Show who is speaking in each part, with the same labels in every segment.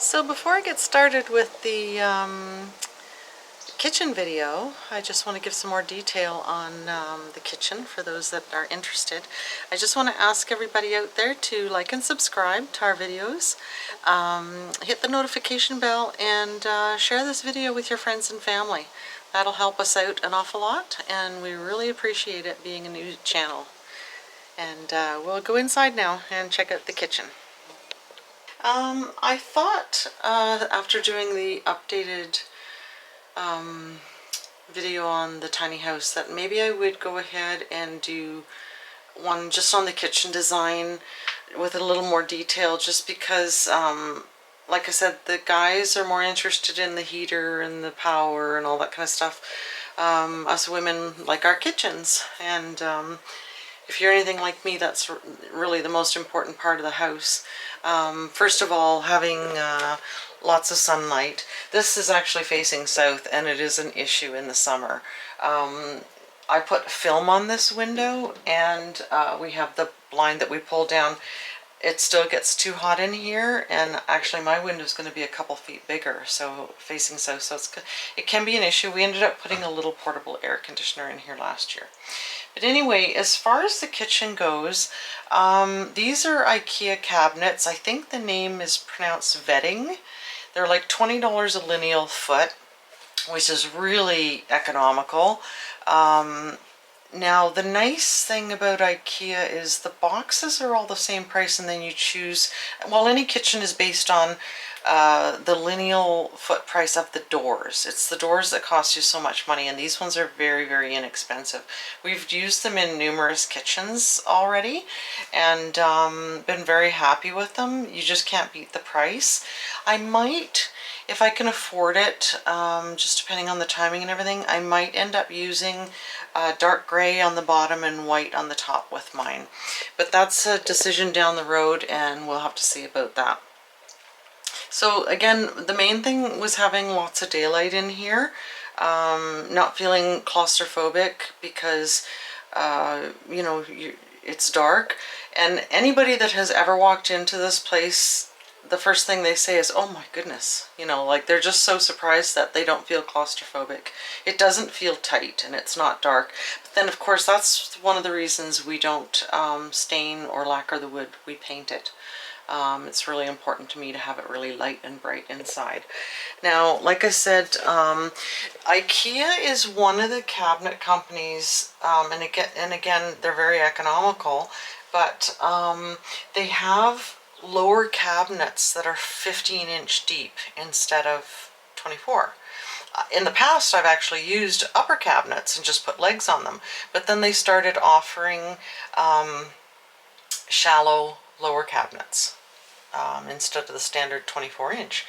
Speaker 1: So before I get started with the kitchen video, I just want to give some more detail on the kitchen for those that are interested. I just want to ask everybody out there to like and subscribe to our videos, hit the notification bell, and share this video with your friends and family. That'll help us out an awful lot, and we really appreciate it being a new channel. And we'll go inside now and check out the kitchen. I thought after doing the updated video on the tiny house that maybe I would go ahead and do one just on the kitchen design with a little more detail, just because like I said, the guys are more interested in the heater and the power and all that kind of stuff. Us women like our kitchens, and if you're anything like me, that's really the most important part of the house. First of all, having lots of sunlight. This is actually facing south, and it is an issue in the summer. I put film on this window, and we have the blind that we pull down. It still gets too hot in here, and actually my window is going to be a couple feet bigger, so facing south, so it can be an issue. We ended up putting a little portable air conditioner in here last year. But anyway, as far as the kitchen goes, these are IKEA cabinets. I think the name is pronounced vetting. They're like $20 a lineal foot, which is really economical. Now, the nice thing about IKEA is the boxes are all the same price, and then you choose, well, any kitchen is based on the lineal foot price of the doors. It's the doors that cost you so much money, and these ones are very, very inexpensive. We've used them in numerous kitchens already, and been very happy with them. You just can't beat the price. I might, if I can afford it, just depending on the timing and everything, I might end up using dark gray on the bottom and white on the top with mine. But that's a decision down the road, and we'll have to see about that. So again, the main thing was having lots of daylight in here, not feeling claustrophobic because, you know, it's dark. And anybody that has ever walked into this place, the first thing they say is, oh my goodness, you know, like they're just so surprised that they don't feel claustrophobic. It doesn't feel tight, and it's not dark. But then of course that's one of the reasons we don't stain or lacquer the wood. We paint it. It's really important to me to have it really light and bright inside. Now, like I said, IKEA is one of the cabinet companies, and again, they're very economical, but they have lower cabinets that are 15-inch deep instead of 24. In the past, I've actually used upper cabinets and just put legs on them, but then they started offering shallow lower cabinets instead of the standard 24-inch.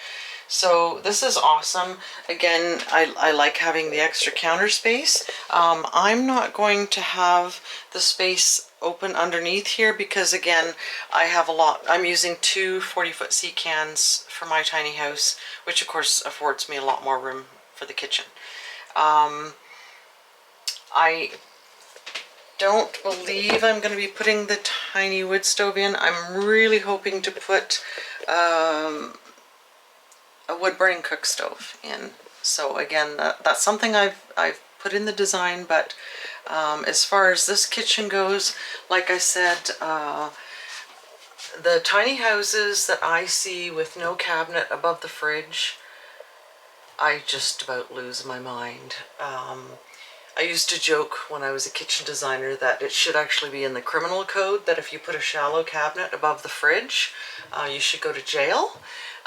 Speaker 1: So this is awesome. Again, I like having the extra counter space. I'm not going to have the space open underneath here because, again, I have a lot. I'm using two 40-foot sea cans for my tiny house, which of course affords me a lot more room for the kitchen. I don't believe I'm going to be putting the tiny wood stove in. I'm really hoping to put a wood-burning cook stove in. So again, that's something I've put in the design, but as far as this kitchen goes, like I said, the tiny houses that I see with no cabinet above the fridge, I just about lose my mind. I used to joke when I was a kitchen designer that it should actually be in the criminal code that if you put a shallow cabinet above the fridge, you should go to jail.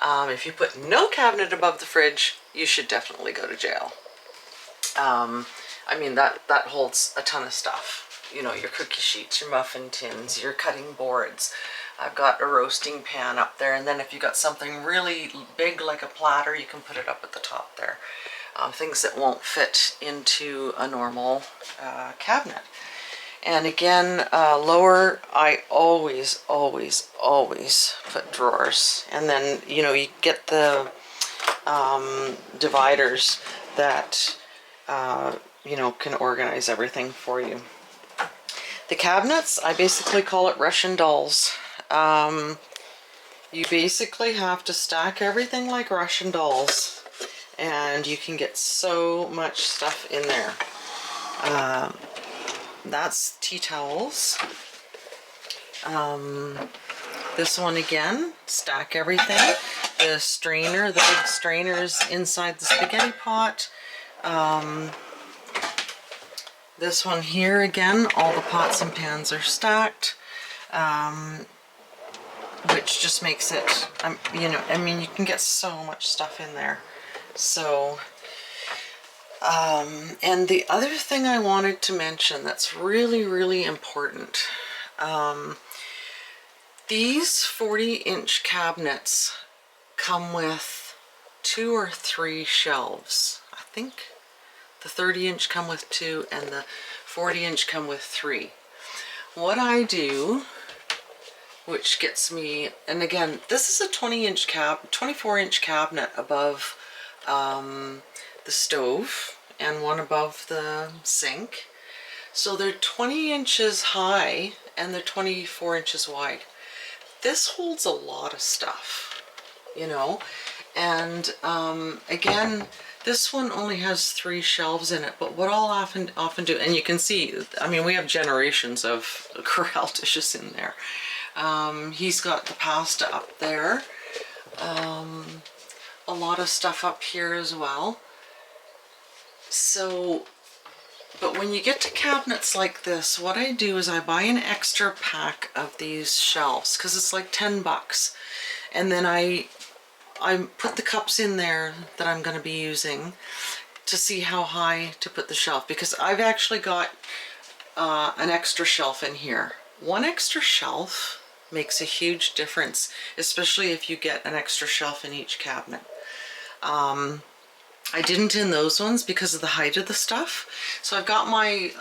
Speaker 1: If you put no cabinet above the fridge, you should definitely go to jail. I mean, that holds a ton of stuff. You know, your cookie sheets, your muffin tins, your cutting boards. I've got a roasting pan up there, and then if you got something really big like a platter, you can put it up at the top there. Things that won't fit into a normal cabinet. And again, lower, I always put drawers. And then, you know, you get the dividers that, you know, can organize everything for you. The cabinets, I basically call it Russian dolls. You basically have to stack everything like Russian dolls, and you can get so much stuff in there. That's tea towels. This one again, stack everything. The strainer, the big strainers inside the spaghetti pot. This one here again, all the pots and pans are stacked, which just makes it, you know, I mean, you can get so much stuff in there. So, and the other thing I wanted to mention that's really, really important, these 40-inch cabinets come with 2 or 3 shelves. I think the 30-inch come with 2 and the 40-inch come with 3. What I do, which gets me, and again, this is a 24-inch cabinet above the stove and one above the sink. So they're 20 inches high and they're 24 inches wide. This holds a lot of stuff, you know, and again, this one only has 3 shelves in it, but what I'll often do, and you can see, I mean, we have generations of Corral dishes in there. He's got the pasta up there, a lot of stuff up here as well. So, but when you get to cabinets like this, what I do is I buy an extra pack of these shelves because it's like 10 bucks. And then I put the cups in there that I'm going to be using to see how high to put the shelf, because I've actually got an extra shelf in here. One extra shelf makes a huge difference, especially if you get an extra shelf in each cabinet. I didn't in those ones because of the height of the stuff. So I've got my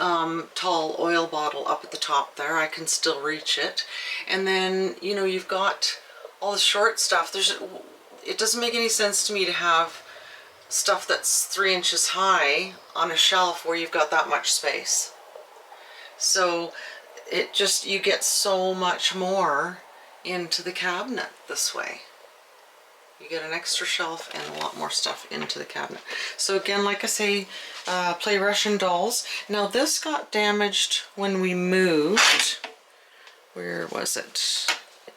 Speaker 1: tall oil bottle up at the top there. I can still reach it. And then, you know, you've got all the short stuff. It doesn't make any sense to me to have stuff that's 3 inches high on a shelf where you've got that much space. So it just, you get so much more into the cabinet this way. You get an extra shelf and a lot more stuff into the cabinet. So again, like I say, play Russian dolls. Now this got damaged when we moved. Where was it?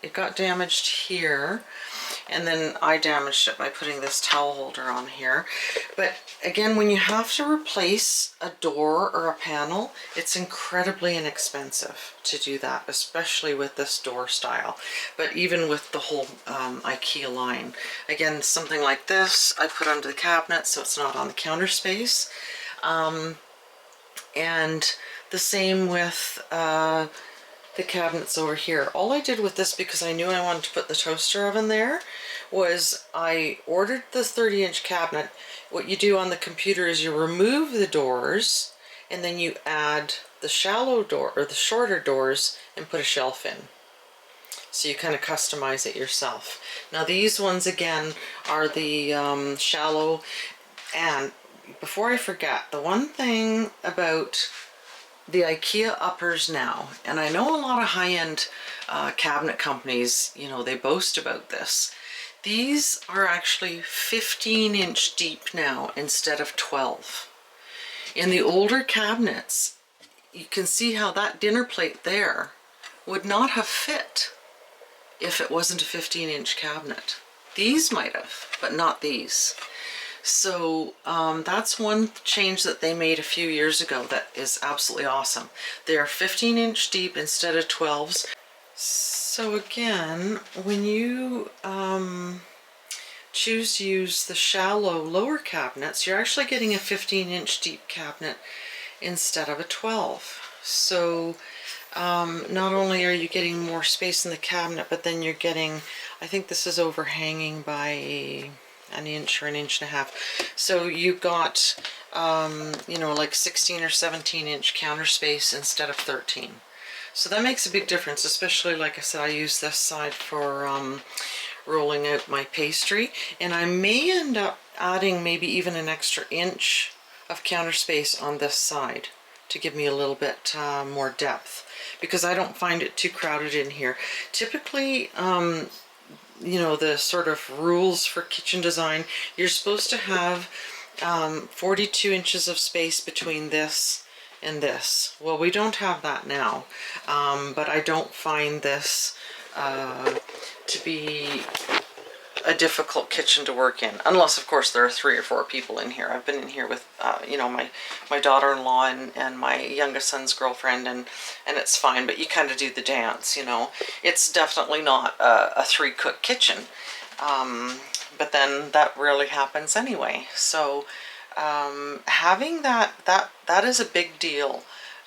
Speaker 1: It got damaged here. And then I damaged it by putting this towel holder on here. But again, when you have to replace a door or a panel, it's incredibly inexpensive to do that, especially with this door style. But even with the whole IKEA line. Again, something like this, I put under the cabinet so it's not on the counter space. And the same with the cabinets over here. All I did with this, because I knew I wanted to put the toaster oven there, was I ordered the 30-inch cabinet. What you do on the computer is you remove the doors and then you add the shallow door or the shorter doors and put a shelf in. So you kind of customize it yourself. Now these ones again are the shallow. And before I forget, the one thing about the IKEA uppers now, and I know a lot of high-end cabinet companies, you know, they boast about this. These are actually 15-inch deep now instead of 12. In the older cabinets, you can see how that dinner plate there would not have fit if it wasn't a 15-inch cabinet. These might have, but not these. So that's one change that they made a few years ago that is absolutely awesome. They are 15-inch deep instead of 12s. So again, when you choose to use the shallow lower cabinets, you're actually getting a 15-inch deep cabinet instead of a 12. So not only are you getting more space in the cabinet, but then you're getting, I think this is overhanging by an inch or an inch and a half. So you've got, you know, like 16 or 17-inch counter space instead of 13. So that makes a big difference, especially, like I said, I use this side for rolling out my pastry. And I may end up adding maybe even an extra inch of counter space on this side to give me a little bit more depth, because I don't find it too crowded in here. Typically, you know, the sort of rules for kitchen design, you're supposed to have 42 inches of space between this and this. Well, we don't have that now, but I don't find this to be a difficult kitchen to work in, unless of course there are 3 or 4 people in here. I've been in here with you know, my daughter-in-law and my youngest son's girlfriend, and it's fine, but you kind of do the dance, you know. It's definitely not a 3-cook kitchen, but then that rarely happens anyway. So having that is a big deal.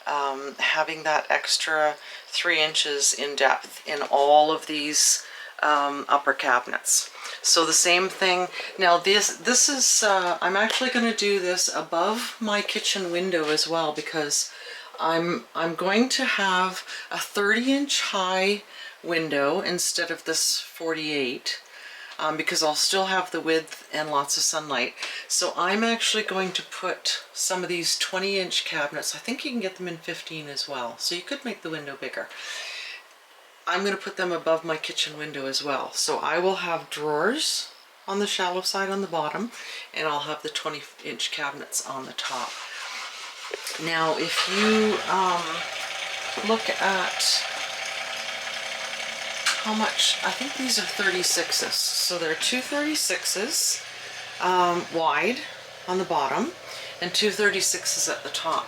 Speaker 1: Having that extra 3 inches in depth in all of these upper cabinets. So the same thing. Now this is I'm actually going to do this above my kitchen window as well, because I'm going to have a 30-inch high window instead of this 48, because I'll still have the width and lots of sunlight. So I'm actually going to put some of these 20-inch cabinets. I think you can get them in 15 as well, so you could make the window bigger. I'm going to put them above my kitchen window as well. So I will have drawers on the shallow side on the bottom, and I'll have the 20-inch cabinets on the top. Now, if you look at how much, I think these are 36s. So there are 2 36s wide on the bottom and 2 36s at the top.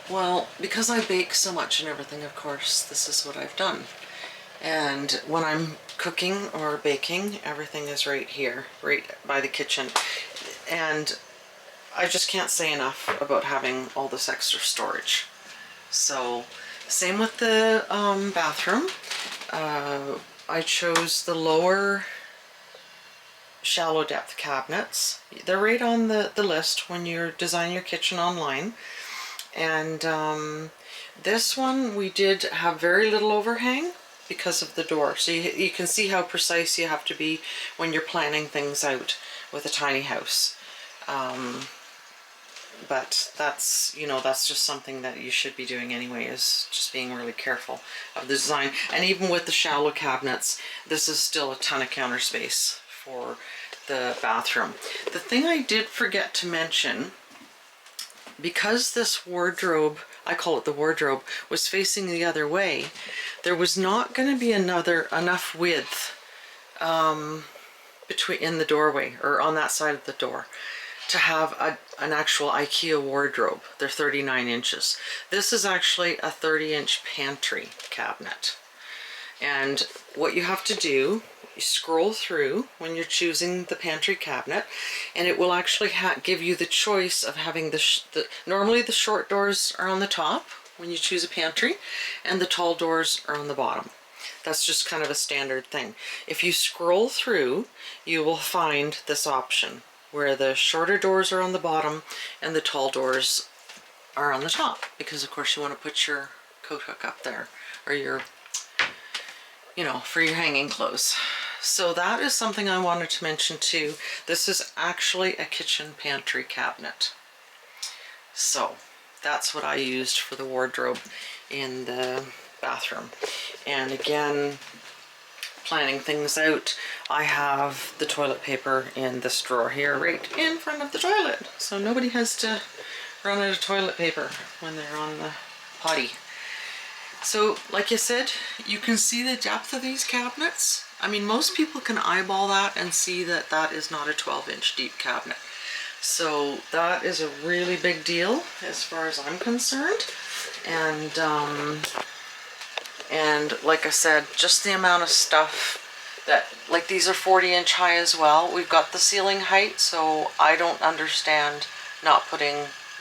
Speaker 1: Well, because I bake so much and everything, of course, this is what I've done. And when I'm cooking or baking, everything is right here, right by the kitchen. And I just can't say enough about having all this extra storage. So, same with the bathroom. I chose the lower shallow depth cabinets. They're right on the list when you're designing your kitchen online. And this one we did have very little overhang because of the door. So you can see how precise you have to be when you're planning things out with a tiny house. But that's, you know, that's just something that you should be doing anyway, is just being really careful of the design. And even with the shallow cabinets, this is still a ton of counter space for the bathroom. The thing I did forget to mention, because this wardrobe, I call it the wardrobe, was facing the other way, there was not going to be enough width in the doorway, or on that side of the door, to have an actual IKEA wardrobe. They're 39 inches. This is actually a 30-inch pantry cabinet. And what you have to do, you scroll through when you're choosing the pantry cabinet, and it will actually give you the choice of having normally the short doors are on the top when you choose a pantry, and the tall doors are on the bottom. That's just kind of a standard thing. If you scroll through, you will find this option where the shorter doors are on the bottom and the tall doors are on the top, because of course you want to put your coat hook up there, or your, you know, for your hanging clothes. So that is something I wanted to mention too. This is actually a kitchen pantry cabinet. So that's what I used for the wardrobe in the bathroom. And again, planning things out, I have the toilet paper in this drawer here right in front of the toilet, so nobody has to run out of toilet paper when they're on the potty. So like I said, you can see the depth of these cabinets. I mean, most people can eyeball that and see that that is not a 12-inch deep cabinet. So that is a really big deal as far as I'm concerned. And like I said, just the amount of stuff that, like these are 40-inch high as well. We've got the ceiling height, so I don't understand not putting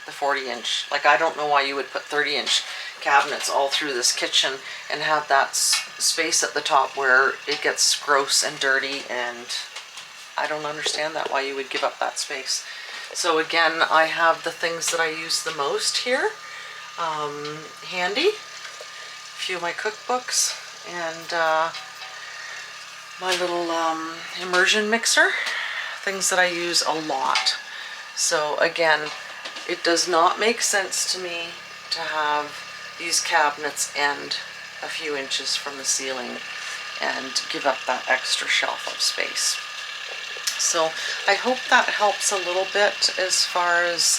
Speaker 1: the 40-inch. Like, I don't know why you would put 30-inch cabinets all through this kitchen and have that space at the top where it gets gross and dirty, and I don't understand that, why you would give up that space. So again, I have the things that I use the most here handy. A few of my cookbooks and my little immersion mixer, things that I use a lot. So again, it does not make sense to me to have these cabinets end a few inches from the ceiling. and give up that extra shelf of space. So I hope that helps a little bit as far as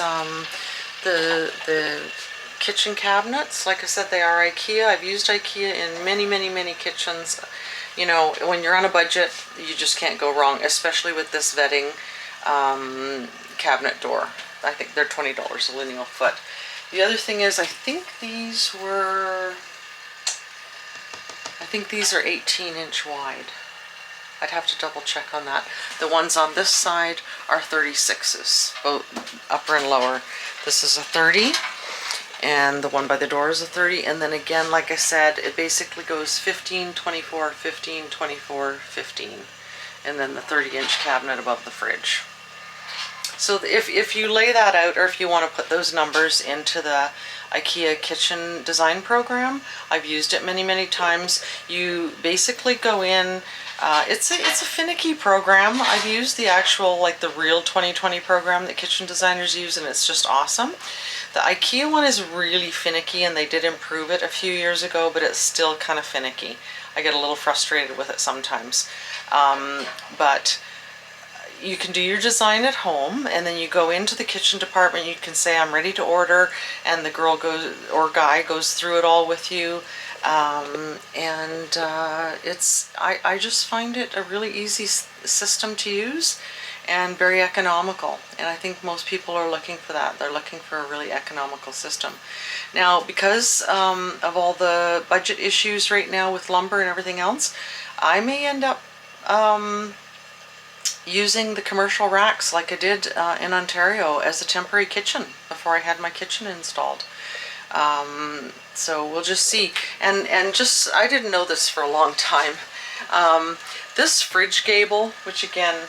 Speaker 1: the kitchen cabinets. Like I said, they are IKEA. I've used IKEA in many kitchens. You know, when you're on a budget, you just can't go wrong, especially with this vetting cabinet door. I think they're $20 a lineal foot. The other thing is, I think these are 18-inch wide. I'd have to double check on that. The ones on this side are 36s, both upper and lower. This is a 30, and the one by the door is a 30. And then again, like I said, it basically goes 15, 24, 15, 24, 15. And then the 30-inch cabinet above the fridge. So if you lay that out, or if you want to put those numbers into the IKEA kitchen design program, I've used it many times. You basically go in, it's a finicky program. I've used the actual, like the real 2020 program that kitchen designers use, and it's just awesome. The IKEA one is really finicky, and they did improve it a few years ago, but it's still kind of finicky. I get a little frustrated with it sometimes. But you can do your design at home, and then you go into the kitchen department. You can say, I'm ready to order, and the girl goes, or guy goes through it all with you. I just find it a really easy system to use and very economical. And I think most people are looking for that. They're looking for a really economical system. Now, because of all the budget issues right now with lumber and everything else, I may end up using the commercial racks like I did in Ontario as a temporary kitchen before I had my kitchen installed. So we'll just see. And just, I didn't know this for a long time. This fridge gable, which again,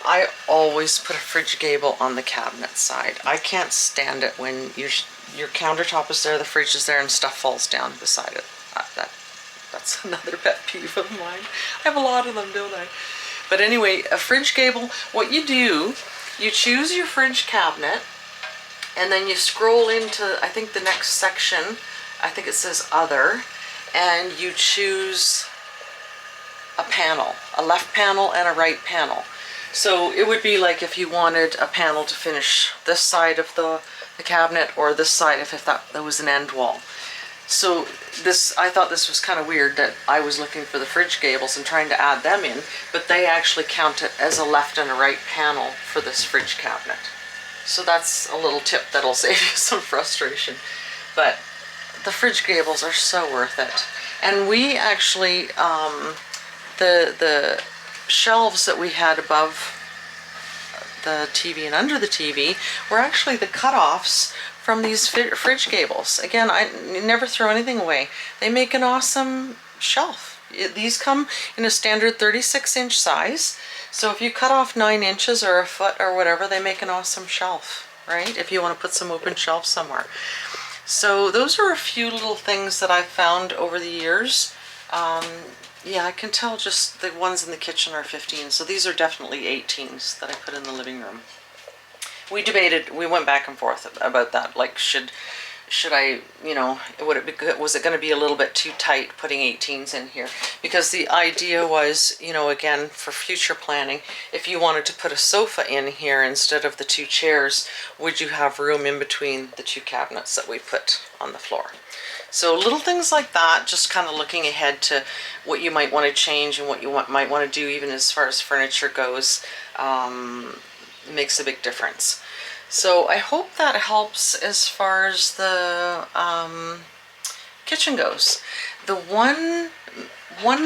Speaker 1: I always put a fridge gable on the cabinet side. I can't stand it when your countertop is there, the fridge is there, and stuff falls down beside it. That's another pet peeve of mine. I have a lot of them, don't I? But anyway, a fridge gable, what you do, you choose your fridge cabinet, and then you scroll into, I think the next section, I think it says Other, and you choose a panel, a left panel and a right panel. So it would be like if you wanted a panel to finish this side of the cabinet, or this side if that was an end wall. So this, I thought this was kind of weird that I was looking for the fridge gables and trying to add them in, but they actually count it as a left and a right panel for this fridge cabinet. So that's a little tip that'll save you some frustration. But the fridge gables are so worth it. And we actually, the shelves that we had above the TV and under the TV were actually the cutoffs from these fridge gables. Again, I never throw anything away. They make an awesome shelf. These come in a standard 36-inch size. So if you cut off 9 inches or a foot or whatever, they make an awesome shelf, right? If you want to put some open shelves somewhere. So those are a few little things that I've found over the years. Yeah, I can tell just the ones in the kitchen are 15. So these are definitely 18s that I put in the living room. We debated, we went back and forth about that. Like, should I, you know, was it going to be a little bit too tight putting 18s in here? Because the idea was, you know, again, for future planning, if you wanted to put a sofa in here instead of the 2 chairs, would you have room in between the 2 cabinets that we put on the floor? So little things like that, just kind of looking ahead to what you might want to change and what you might want to do even as far as furniture goes, makes a big difference. So I hope that helps as far as the kitchen goes. The one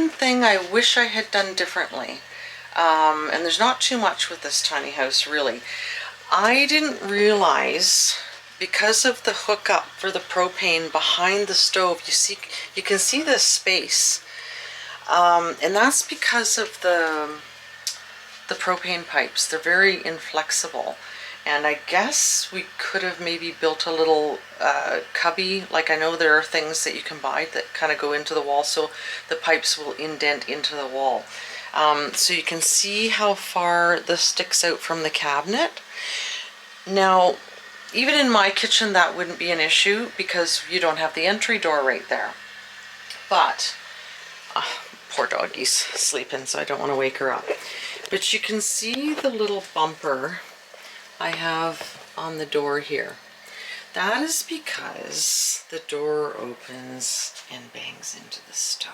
Speaker 1: thing I wish I had done differently, and there's not too much with this tiny house really, I didn't realize, because of the hookup for the propane behind the stove, you can see this space, and that's because of the propane pipes. They're very inflexible, and I guess we could have maybe built a little cubby. Like, I know there are things that you can buy that kind of go into the wall, so the pipes will indent into the wall. So you can see how far this sticks out from the cabinet. Now, even in my kitchen that wouldn't be an issue because you don't have the entry door right there. But Poor doggy's sleeping, so I don't want to wake her up. But you can see the little bumper I have on the door here. That is because the door opens and bangs into the stove.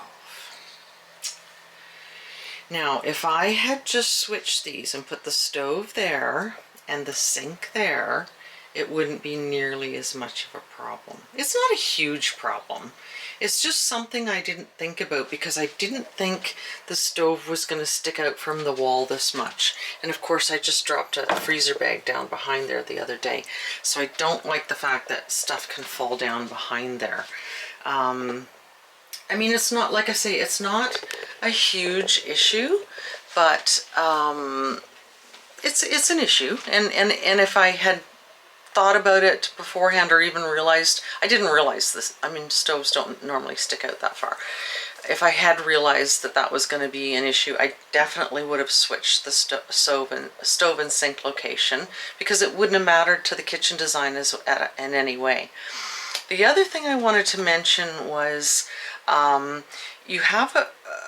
Speaker 1: Now, if I had just switched these and put the stove there and the sink there, it wouldn't be nearly as much of a problem. It's not a huge problem. It's just something I didn't think about because I didn't think the stove was going to stick out from the wall this much. And of course I just dropped a freezer bag down behind there the other day. So I don't like the fact that stuff can fall down behind there. I mean, it's not, like I say, it's not a huge issue, but it's an issue. And if I had thought about it beforehand or even realized, I didn't realize this, I mean, stoves don't normally stick out that far. If I had realized that that was going to be an issue, I definitely would have switched the stove and sink location, because it wouldn't have mattered to the kitchen design in any way. The other thing I wanted to mention was you have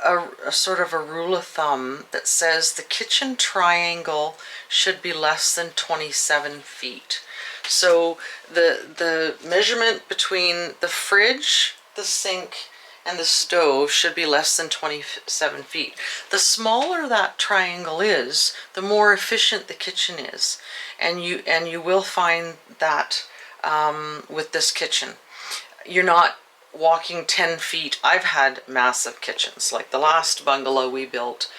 Speaker 1: a sort of a rule of thumb that says the kitchen triangle should be less than 27 feet. So the measurement between the fridge, the sink, and the stove should be less than 27 feet. The smaller that triangle is, the more efficient the kitchen is. And you will find that with this kitchen. You're not walking 10 feet. I've had massive kitchens. Like the last bungalow we built,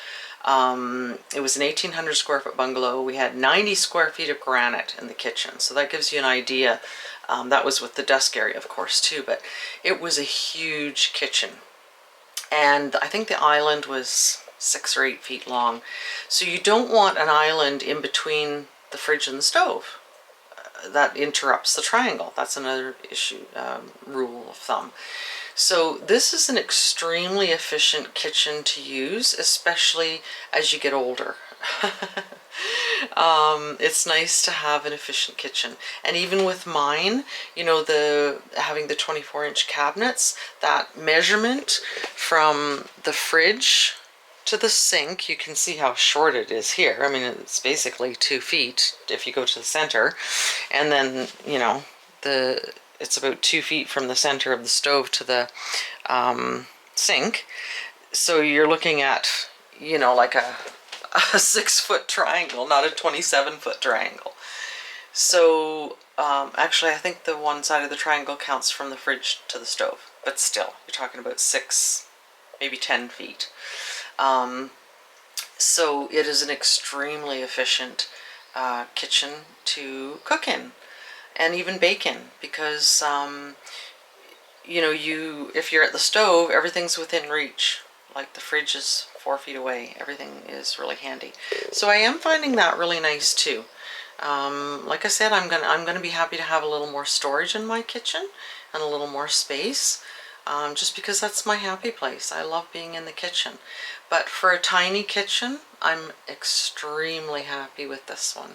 Speaker 1: it was an 1,800 square foot bungalow. We had 90 square feet of granite in the kitchen. So that gives you an idea. That was with the desk area, of course, too. But it was a huge kitchen. And I think the island was 6 or 8 feet long. So you don't want an island in between the fridge and the stove. That interrupts the triangle. That's another issue, rule of thumb. So this is an extremely efficient kitchen to use, especially as you get older. It's nice to have an efficient kitchen. And even with mine, you know, having the 24-inch cabinets, that measurement from the fridge to the sink, you can see how short it is here. I mean, it's basically 2 feet if you go to the center. And then, you know, it's about 2 feet from the center of the stove to the sink. So you're looking at, you know, like a 6-foot triangle, not a 27-foot triangle. So actually, I think the one side of the triangle counts from the fridge to the stove. But still, you're talking about 6, maybe 10 feet. So it is an extremely efficient kitchen to cook in and even bake in, because you know, if you're at the stove, everything's within reach. Like the fridge is 4 feet away. Everything is really handy. So I am finding that really nice too. Like I said, I'm gonna be happy to have a little more storage in my kitchen and a little more space. Just because that's my happy place. I love being in the kitchen. But for a tiny kitchen, I'm extremely happy with this one.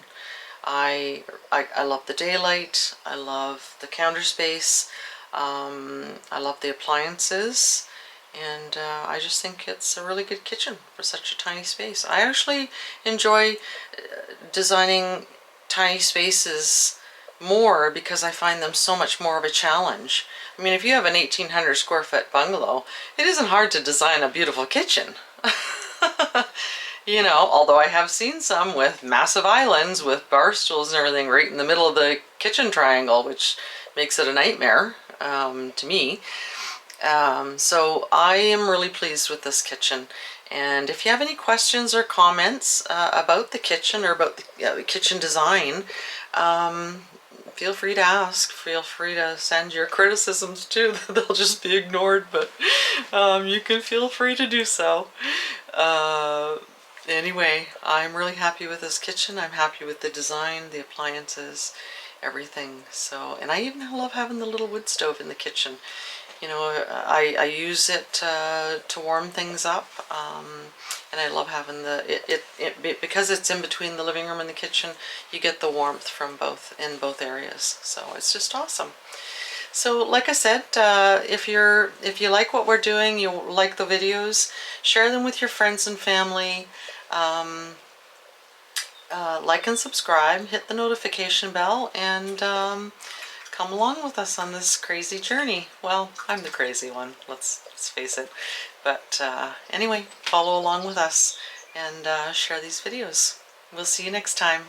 Speaker 1: I love the daylight. I love the counter space. I love the appliances. And I just think it's a really good kitchen for such a tiny space. I actually enjoy designing tiny spaces more because I find them so much more of a challenge. I mean, if you have an 1,800 square foot bungalow, it isn't hard to design a beautiful kitchen. You know, although I have seen some with massive islands with bar stools and everything right in the middle of the kitchen triangle, which makes it a nightmare to me. So I am really pleased with this kitchen. And if you have any questions or comments about the kitchen or about the kitchen design, feel free to ask. Feel free to send your criticisms too. They'll just be ignored, but you can feel free to do so. Anyway, I'm really happy with this kitchen. I'm happy with the design, the appliances, everything. So, and I even love having the little wood stove in the kitchen. You know, I use it to warm things up, and I love having because it's in between the living room and the kitchen. You get the warmth from both areas, so it's just awesome. So like I said, if you like what we're doing, you like the videos, share them with your friends and family. Like and subscribe, hit the notification bell, and come along with us on this crazy journey. Well, I'm the crazy one, let's face it. But anyway, follow along with us and share these videos. We'll see you next time.